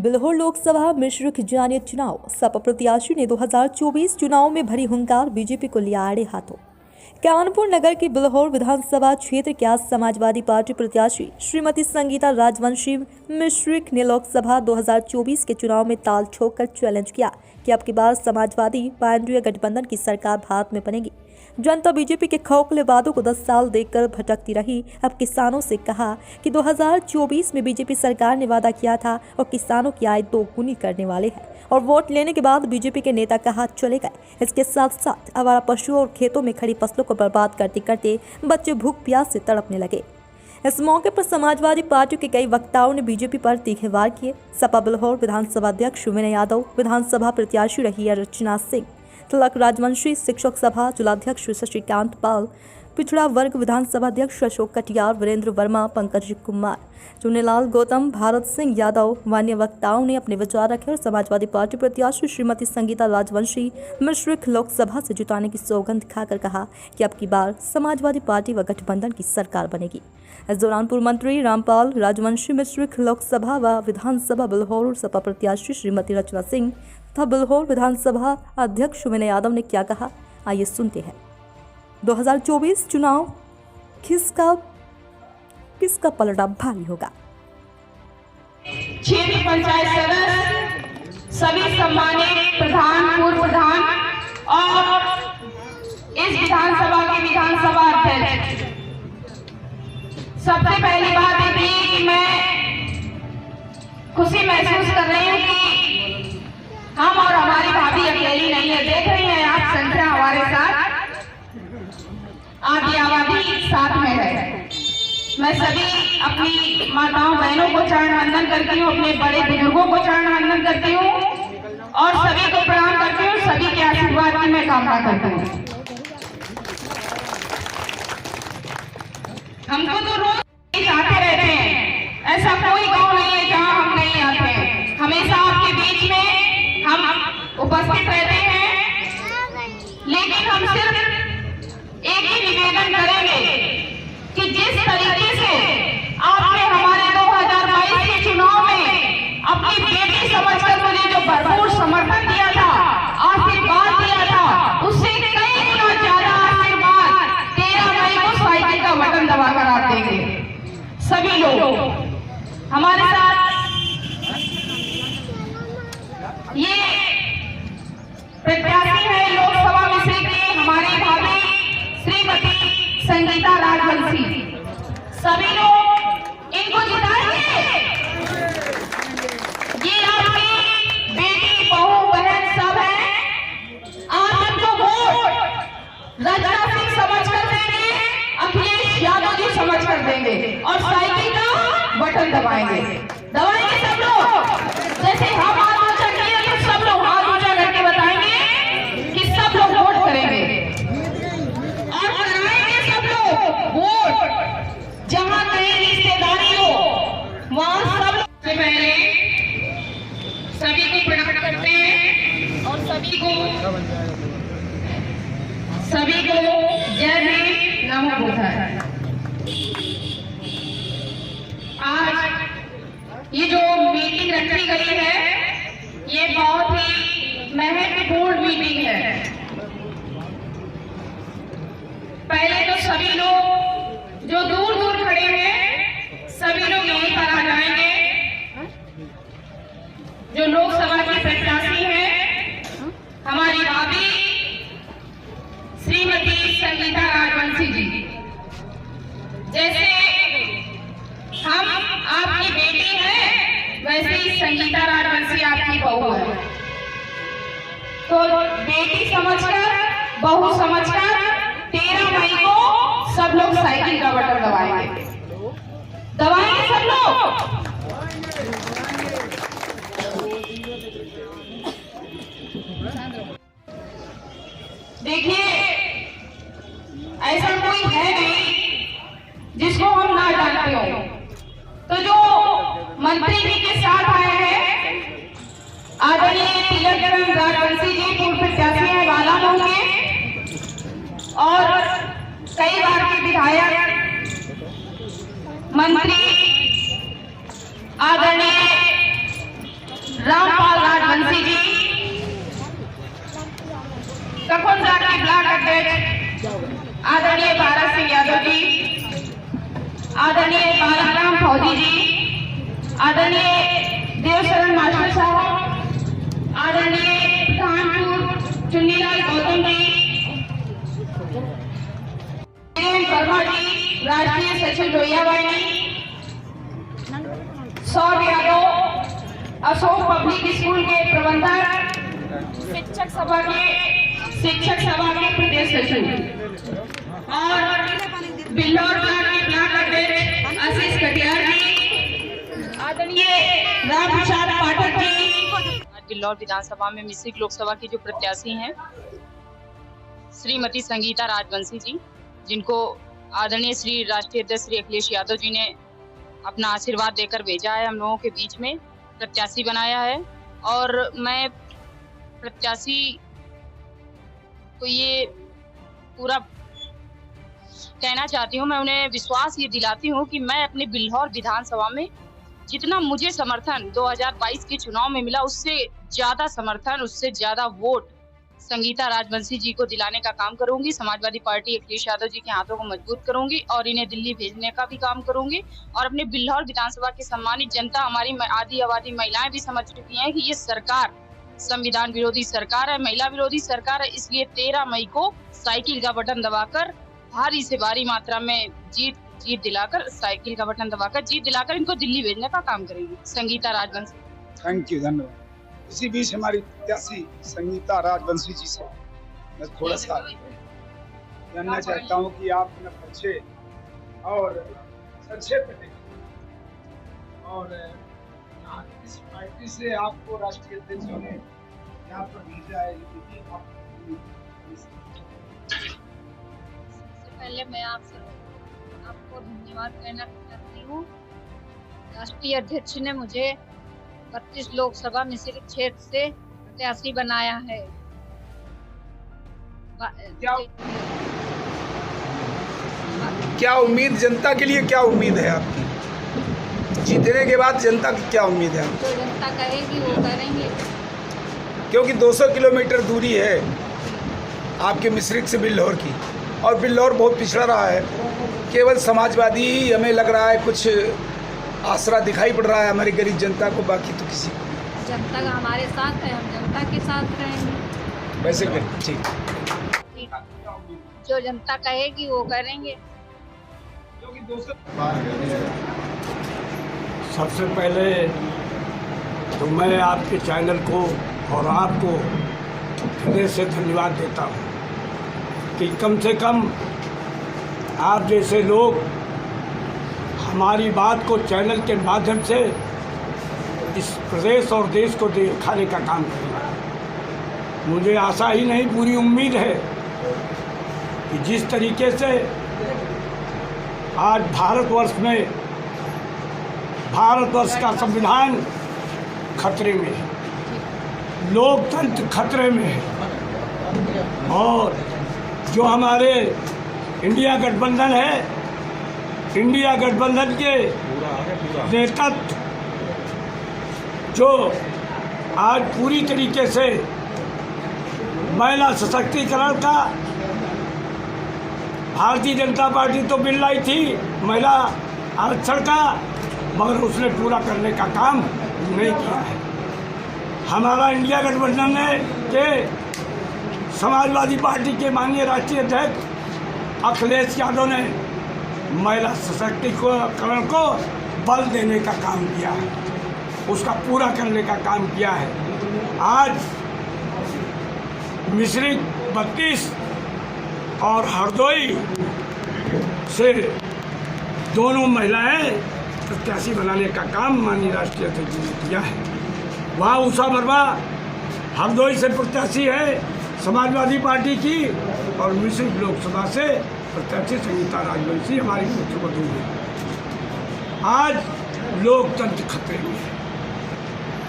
बिल्हौर लोकसभा मिश्रित जानिए चुनाव। सपा प्रत्याशी ने 2024 चुनाव में भरी हुंकार, बीजेपी को लिया आड़े हाथों। कानपुर नगर के बिल्हौर विधानसभा क्षेत्र के आज समाजवादी पार्टी प्रत्याशी श्रीमती संगीता राजवंशी मिश्रिक ने लोकसभा 2024 के चुनाव में ताल ठोककर चैलेंज किया कि अब की बार समाजवादी पार्टी गठबंधन की सरकार भारत में बनेगी। जनता बीजेपी के खोखले वादों को 10 साल देखकर भटकती रही। अब किसानों से कहा कि 2024 में बीजेपी सरकार ने वादा किया था और किसानों की आय दोगुनी करने वाले हैं और वोट लेने के बाद बीजेपी के नेता का हाथ चले गए। इसके साथ साथ आवारा पशुओं और खेतों में खड़ी फसलों को बर्बाद करते करते बच्चे भूख प्यास से तड़पने लगे। इस मौके पर समाजवादी पार्टी के कई वक्ताओं ने बीजेपी पर तीखे वार किए। सपा बिल्हौर विधानसभा अध्यक्ष विनय यादव, विधानसभा प्रत्याशी रही अर्चना सिंह, तिलक राजवंशी, शिक्षक सभा जिलाध्यक्ष शशिकांत पाल, पिछड़ा वर्ग विधानसभा अध्यक्ष अशोक कटियार, वीरेंद्र वर्मा, पंकज कुमार, चुन्नीलाल गौतम, भारत सिंह यादव, अन्य वक्ताओं ने अपने विचार रखे और समाजवादी पार्टी प्रत्याशी श्रीमती संगीता राजवंशी मिश्रिक लोकसभा से जुटाने की सौगंध खाकर कहा कि अब की बार समाजवादी पार्टी व गठबंधन की सरकार बनेगी। इस दौरान पूर्व मंत्री रामपाल राजवंशी मिश्रिक लोकसभा व विधानसभा बिल्हौर और सपा प्रत्याशी श्रीमती अर्चना सिंह तथा बिल्हौर विधानसभा अध्यक्ष विनय यादव ने क्या कहा, आइए सुनते हैं। 2024 चुनाव किसका पलड़ा भारी होगा। क्षेत्र पंचायत सदस्य, सभी सम्मानित प्रधान, पूर्व प्रधान और इस विधानसभा के विधानसभा अध्यक्ष, सबसे पहली बात ये थी कि मैं खुशी महसूस कर रही हूँ कि हम और हमारी भाभी अकेली नहीं है। देख रही हैं आप, संख्या हमारे साथ आधी आबादी साथ में है। मैं सभी अपनी माताओं बहनों को चरण वंदन करती हूँ, अपने बड़े बुजुर्गों को चरण वंदन करती हूँ और सभी को प्रणाम करती हूँ। सभी के आशीर्वाद की मैं कामना करती हूँ। हमको तो रोज आते रहते हैं, ऐसा कोई गांव नहीं है जहाँ हम नहीं आते हैं। हमेशा आपके बीच में हम उपस्थित रहते हैं, लेकिन हम सिर्फ एक ही निवेदन करेंगे कि जिस तरीके से आपने हमारे 2022 के चुनाव में अपनी बेटी समझकर मुझे जो भरपूर समर्थन दिया था, आशीर्वाद दिया था, उससे कई गुना ज्यादा आशीर्वाद 13 मई को साइकिल का बटन दबाकर आप देंगे। सभी लोग हमारे साथ ये प्रत्याशी है लोकसभा मिश्रिक की हमारी भाभी श्रीमती संगीता राजवंशी। सभी लोग इनको जिताएंगे। ये आपकी बेटी, बहू, बहन सब है। आप इनको वोट रचना सिंह समझ कर देंगे, अखिलेश यादव जी समझ कर देंगे और साइकिल का बटन दबाएंगे। दबाएंगे सब लोग। जैसे हम हाथ ऊंचा किए तो सब लोग हाथ ऊंचा करके बताएंगे कि सब लोग वोट करेंगे और कराएंगे सब लोग वोट। जहां कहीं रिश्तेदारी हो वहां सब से पहले सभी को प्रणाम करते हैं और सभी को जय हिंद, नमो बुद्धाय। आज ये जो मीटिंग रखी गई है, ये बहुत ही महत्वपूर्ण मीटिंग है। पहले तो सभी लोग जो दूर दूर खड़े हैं, सभी लोग यहीं पर आ जाएंगे। जो लोकसभा की प्रत्याशी है हमारी भाभी श्रीमती संगीता राजवंशी जी, जैसे हम आपकी बेटी है वैसे ही संगीता राजवंशी आपकी बहू है। तो बेटी समझकर, बहू समझकर 13 मई को सब लोग साइकिल का बटन दबाएंगे। दबाएंगे सब लोग। देखिए, ऐसा कोई है नहीं जिसको हम ना जानते हो। तो जो मंत्री जी के साथ आए हैं आदरणीय तिलक राजवंशी जी, पूर्व प्रत्याशी है बालामऊ के और कई बार के विधायक, मंत्री आदरणीय आदरणीय भारत सिंह यादव जी, आदरणीय बालाराम फौजी जी, आदरणीय देवशरण मास्टर साहब, आदरणीय कानपुर चुन्नीलाल गौतम जी, वर्मा जी, राष्ट्रीय सचिव लोहिया वाहिनी, सौर यादव, अशोक पब्लिक स्कूल के प्रबंधक, शिक्षक सभा के प्रदेश सचिव और बिल्लौर के ब्लॉक अध्यक्ष आशीष कटियार जी, आदरणीय राम प्रसाद पाठक जी। बिल्लौर विधानसभा में मिश्रित लोकसभा की जो प्रत्याशी हैं श्रीमती संगीता राजवंशी जी, जिनको आदरणीय श्री राष्ट्रीय अध्यक्ष श्री अखिलेश यादव जी ने अपना आशीर्वाद देकर भेजा है, हम लोगों के बीच में प्रत्याशी बनाया है। और मैं प्रत्याशी को ये पूरा कहना चाहती हूँ, मैं उन्हें विश्वास ये दिलाती हूँ कि मैं अपने बिल्लौर विधानसभा में जितना मुझे समर्थन 2022 के चुनाव में मिला, उससे ज्यादा समर्थन, उससे ज्यादा वोट संगीता राजवंशी जी को दिलाने का काम करूंगी। समाजवादी पार्टी अखिलेश यादव जी के हाथों को मजबूत करूंगी और इन्हें दिल्ली भेजने का भी काम करूंगी। और अपने बिल्लौर विधानसभा की सम्मानित जनता, हमारी आधी आबादी महिलाएं भी समझ चुकी हैं कि ये सरकार संविधान विरोधी सरकार है, महिला विरोधी सरकार है। इसलिए 13 मई को साइकिल का बटन दबाकर भारी से भारी मात्रा में जीत दिलाकर, साइकिल का बटन दबाकर जीत दिलाकर इनको दिल्ली भेजने का काम करेंगे संगीता राजवंशी। थैंक यू, धन्यवाद। इसी बीच हमारी प्रत्याशी संगीता राजवंशी जी से मैं थोड़ा सा जानना चाहता हूँ कि आप अपना परिचय और संक्षेप में देखें और इस पार्टी से आपको राष्ट्रीय अध्यक्ष ने यहाँ पर भेजा है। सबसे पहले मैं आपको धन्यवाद कहना चाहती हूँ। राष्ट्रीय अध्यक्ष ने मुझे 32 लोकसभा मिश्रित क्षेत्र से प्रत्याशी बनाया है। क्या उम्मीद जनता के लिए, क्या उम्मीद है आपकी जीतने के बाद? जनता की क्या उम्मीद है? जो जनता कहेगी वो करेंगे, क्योंकि 200 किलोमीटर दूरी है आपके मिश्रित से बिल्लौर की, और बिल्लौर बहुत पिछड़ा रहा है। केवल समाजवादी ही हमें लग रहा है कुछ आसरा दिखाई पड़ रहा है हमारी गरीब जनता को, बाकी तो किसी को। जनता का हमारे साथ है, हम जनता के साथ रहेंगे। वैसे ठीक, जो जनता कहेगी वो करेंगे। सबसे पहले तो मैं आपके चैनल को और आपको हृदय से धन्यवाद देता हूँ कि कम से कम आप जैसे लोग हमारी बात को चैनल के माध्यम से इस प्रदेश और देश को दिखाने का काम करेगा। मुझे आशा ही नहीं, पूरी उम्मीद है कि जिस तरीके से आज भारतवर्ष का संविधान खतरे में है, लोकतंत्र खतरे में है, और जो हमारे इंडिया गठबंधन है, इंडिया गठबंधन के नेतृत्व जो आज पूरी तरीके से महिला सशक्तिकरण का, भारतीय जनता पार्टी तो बिल लाई थी महिला आरक्षण का, मगर उसने पूरा करने का काम नहीं किया है। हमारा इंडिया गठबंधन के समाजवादी पार्टी के माननीय राष्ट्रीय अध्यक्ष अखिलेश यादव ने महिला सशक्तिकरण को बल देने का काम किया है, उसका पूरा करने का काम किया है। आज मिश्रित 32 और हरदोई से दोनों महिलाएं प्रत्याशी बनाने का काम माननीय राष्ट्रीय अध्यक्ष ने किया है। वहाँ उषा वर्मा हरदोई से प्रत्याशी है समाजवादी पार्टी की, और मिश्रित लोकसभा से प्रत्याशी संगीता राजवंशी हमारी पुत्रवधू है। आज लोकतंत्र खतरे में है।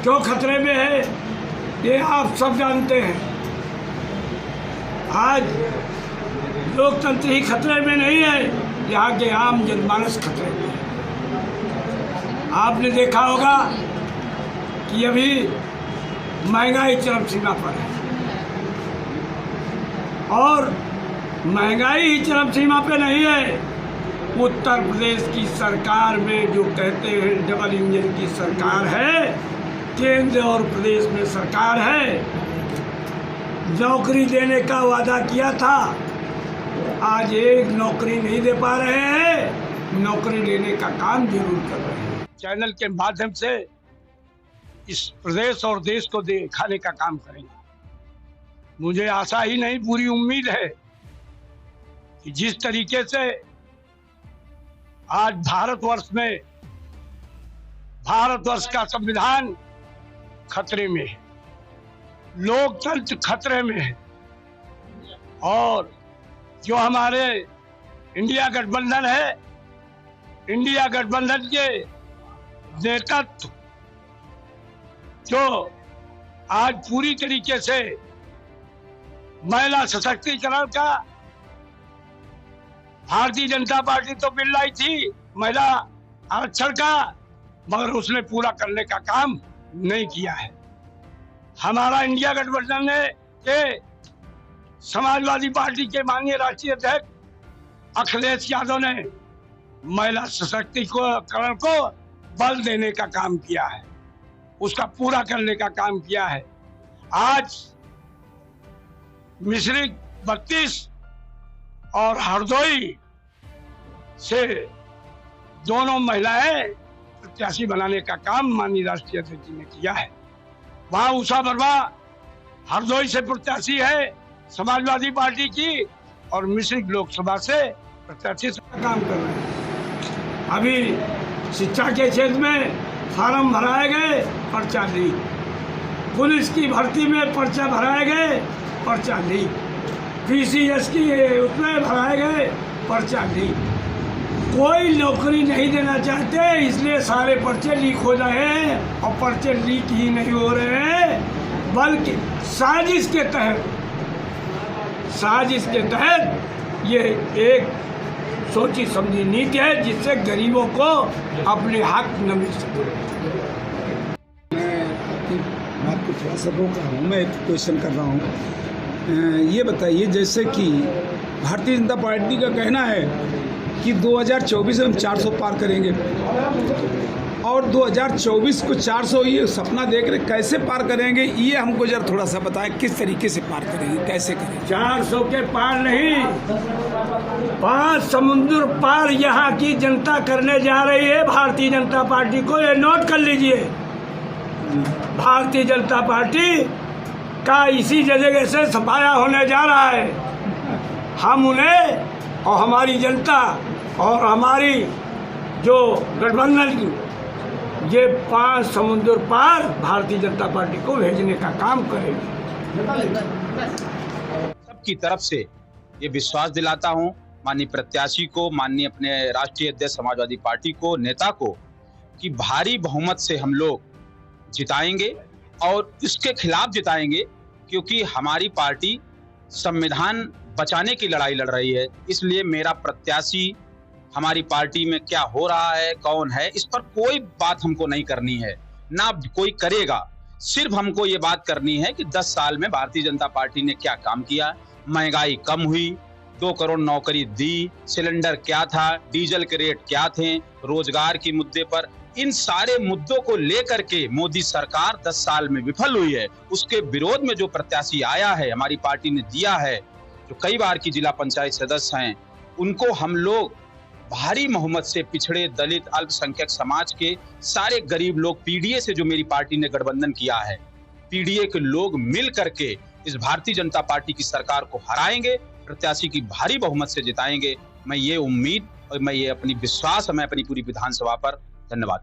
क्यों खतरे में है ये आप सब जानते हैं। आज लोकतंत्र ही खतरे में नहीं है, यहाँ के आम जनमानस खतरे में है। आपने देखा होगा कि अभी महंगाई चरम सीमा पर है, और महंगाई ही चरम सीमा पे नहीं है। उत्तर प्रदेश की सरकार में जो कहते हैं डबल इंजन की सरकार है, केंद्र और प्रदेश में सरकार है, नौकरी देने का वादा किया था, आज एक नौकरी नहीं दे पा रहे हैं, नौकरी देने का काम जरूर कर रहे हैं। चैनल के माध्यम से इस प्रदेश और देश को दिखाने का काम करेंगे। मुझे आशा ही नहीं, पूरी उम्मीद है कि जिस तरीके से आज भारतवर्ष का संविधान खतरे में है, लोकतंत्र खतरे में है, और जो हमारे इंडिया गठबंधन है, इंडिया गठबंधन के नेतृत्व जो आज पूरी तरीके से महिला सशक्तिकरण का, भारतीय जनता पार्टी तो मिल रही थी महिला आरक्षण का, मगर उसने पूरा करने का काम नहीं किया है। हमारा इंडिया गठबंधन ने के समाजवादी पार्टी के माननीय राष्ट्रीय अध्यक्ष अखिलेश यादव ने महिला सशक्तिकरण को बल देने का काम किया है, उसका पूरा करने का काम किया है। आज मिश्रिख 32 और हरदोई से दोनों महिलाएं प्रत्याशी बनाने का काम माननीय राष्ट्रीय अध्यक्ष जी ने किया है। वहां उषा वर्मा हरदोई से प्रत्याशी है समाजवादी पार्टी की, और मिश्रिख लोकसभा से प्रत्याशी काम कर रहे हैं। अभी शिक्षा के क्षेत्र में फार्म भराए गए, पर्चा ली। पुलिस की भर्ती में पर्चा भराए गए, पर्चा ली। PCS की उसमें भराए गए, पर्चा ली। कोई नौकरी नहीं देना चाहते, इसलिए सारे पर्चे लीक हो रहे हैं, और पर्चे लीक ही नहीं हो रहे हैं, बल्कि साजिश के तहत ये एक सोची समझी नीति है जिससे गरीबों को अपने हक न मिल सके। मैं आपकी बात को थोड़ा सा रोक रहा हूँ, मैं एक क्वेश्चन कर रहा हूँ। ये बताइए, जैसे कि भारतीय जनता पार्टी का कहना है कि 2024 में हम 400 पार करेंगे, और 2024 को 400 ये सपना देख रहे, कैसे पार करेंगे ये हमको जरा थोड़ा सा बताएं, किस तरीके से पार करेंगे, कैसे करेंगे? 400 के पार नहीं, 5 समुद्र पार यहाँ की जनता करने जा रही है भारतीय जनता पार्टी को। ये नोट कर लीजिए, भारतीय जनता पार्टी का इसी जगह से सफाया होने जा रहा है। हम उन्हें और हमारी जनता और हमारी जो गठबंधन, ये 5 समुद्र पार भारतीय जनता पार्टी को भेजने का काम करेगी। सबकी तरफ से ये विश्वास दिलाता हूं माननीय प्रत्याशी को, माननीय अपने राष्ट्रीय अध्यक्ष समाजवादी पार्टी को, नेता को, कि भारी बहुमत से हम लोग जिताएंगे, और इसके खिलाफ जिताएंगे क्योंकि हमारी पार्टी संविधान बचाने की लड़ाई लड़ रही है। इसलिए मेरा प्रत्याशी, हमारी पार्टी में क्या हो रहा है, कौन है, इस पर कोई बात हमको नहीं करनी है, ना कोई करेगा। सिर्फ हमको ये बात करनी है कि 10 साल में भारतीय जनता पार्टी ने क्या काम किया। महंगाई कम हुई, 2 करोड़ नौकरी दी, सिलेंडर क्या था, डीजल के रेट क्या थे, रोजगार के मुद्दे पर, इन सारे मुद्दों को लेकर के मोदी सरकार 10 साल में विफल हुई है। उसके विरोध में जो प्रत्याशी आया है, हमारी पार्टी ने दिया है, जो कई बार की जिला पंचायत सदस्य हैं, उनको हम लोग भारी बहुमत से पिछड़े, दलित, अल्पसंख्यक समाज के सारे गरीब लोग, पीडीए से जो मेरी पार्टी ने गठबंधन किया है, पीडीए के लोग मिल करके इस भारतीय जनता पार्टी की सरकार को हराएंगे, प्रत्याशी की भारी बहुमत से जिताएंगे। मैं ये उम्मीद और मैं ये अपनी विश्वास है मैं अपनी पूरी विधानसभा पर। धन्यवाद।